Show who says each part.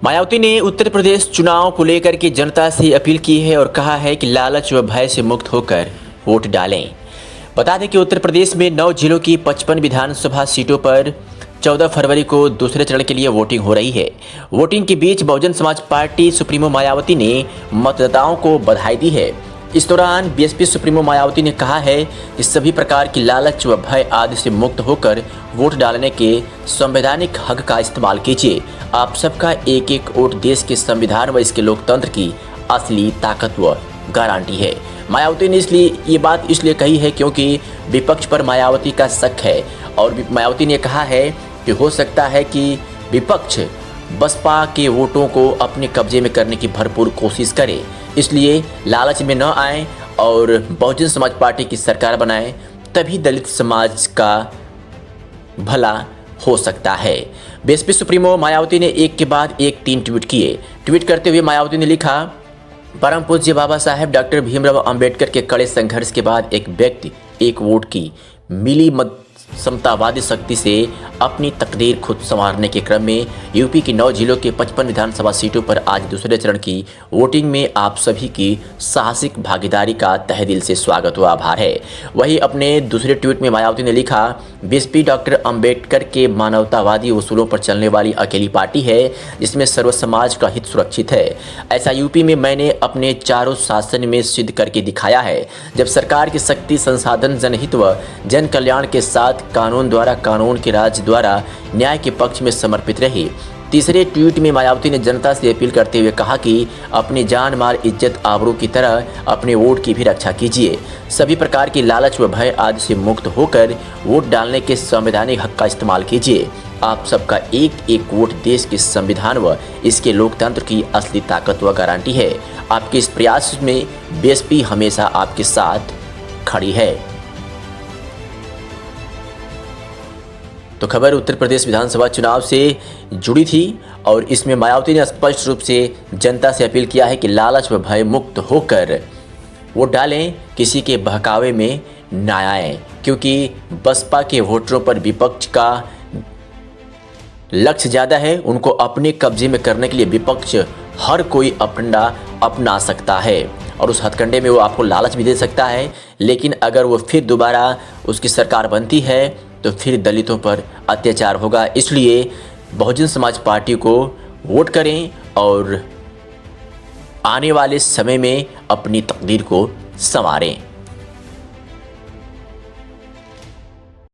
Speaker 1: मायावती ने उत्तर प्रदेश चुनाव को लेकर के जनता से अपील की है और कहा है कि लालच व भय से मुक्त होकर वोट डालें। बता दें कि उत्तर प्रदेश में 9 जिलों की 55 विधानसभा सीटों पर 14 फरवरी को दूसरे चरण के लिए वोटिंग हो रही है। वोटिंग के बीच बहुजन समाज पार्टी सुप्रीमो मायावती ने मतदाताओं को बधाई दी है। इस दौरान बीएसपी सुप्रीमो मायावती ने कहा है कि सभी प्रकार की लालच व भय आदि से मुक्त होकर वोट डालने के संवैधानिक हक का इस्तेमाल कीजिए। आप सबका एक एक वोट देश के संविधान व इसके लोकतंत्र की असली ताकत व गारंटी है। मायावती ने ये बात इसलिए कही है क्योंकि विपक्ष पर मायावती का शक है और मायावती ने कहा है कि हो सकता है कि विपक्ष बसपा के वोटों को अपने कब्जे में करने की भरपूर कोशिश करे, इसलिए लालच में न आए और बहुजन समाज पार्टी की सरकार बनाएं, तभी दलित समाज का भला हो सकता है। बीएसपी सुप्रीमो मायावती ने एक के बाद एक 3 ट्वीट किए। ट्वीट करते हुए मायावती ने लिखा, परम पूज्य बाबा साहेब डॉक्टर भीमराव अंबेडकर के कड़े संघर्ष के बाद एक व्यक्ति एक वोट की मिली मत समतावादी शक्ति से अपनी तकदीर खुद संवारने के क्रम में यूपी की 9 जिलों के 55 विधानसभा सीटों पर आज दूसरे चरण की वोटिंग में आप सभी की साहसिक भागीदारी का तहे दिल से स्वागत व आभार है। वहीं अपने दूसरे ट्वीट में मायावती ने लिखा, बीएसपी डॉक्टर अंबेडकर के मानवतावादी उसूलों पर चलने वाली अकेली पार्टी है जिसमें सर्व समाज का हित सुरक्षित है। ऐसा यूपी में मैंने अपने चारों शासन में सिद्ध करके दिखाया है, जब सरकार की शक्ति संसाधन जनहित व जन कल्याण के साथ कानून द्वारा कानून के राज द्वारा न्याय के पक्ष में समर्पित रही। तीसरे ट्वीट में मायावती ने जनता से अपील करते हुए कहा कि अपनी जान माल इज्जत आबरू की तरह अपने वोट की भी रक्षा कीजिए। सभी प्रकार की लालच व भय आदि से मुक्त होकर वोट डालने के संवैधानिक हक का इस्तेमाल कीजिए। आप सबका एक एक वोट देश के संविधान व इसके लोकतंत्र की असली ताकत व गारंटी है। आपके इस प्रयास में बीएसपी हमेशा आपके साथ खड़ी है। तो खबर उत्तर प्रदेश विधानसभा चुनाव से जुड़ी थी और इसमें मायावती ने स्पष्ट रूप से जनता से अपील किया है कि लालच व भय मुक्त होकर वोट डालें, किसी के बहकावे में न आएं, क्योंकि बसपा के वोटरों पर विपक्ष का लक्ष्य ज़्यादा है। उनको अपने कब्जे में करने के लिए विपक्ष हर कोई अपना सकता है और उस हथकंडे में वो आपको लालच भी दे सकता है, लेकिन अगर वो फिर दोबारा उसकी सरकार बनती है तो फिर दलितों पर अत्याचार होगा। इसलिए बहुजन समाज पार्टी को वोट करें और आने वाले समय में अपनी तकदीर को संवारें।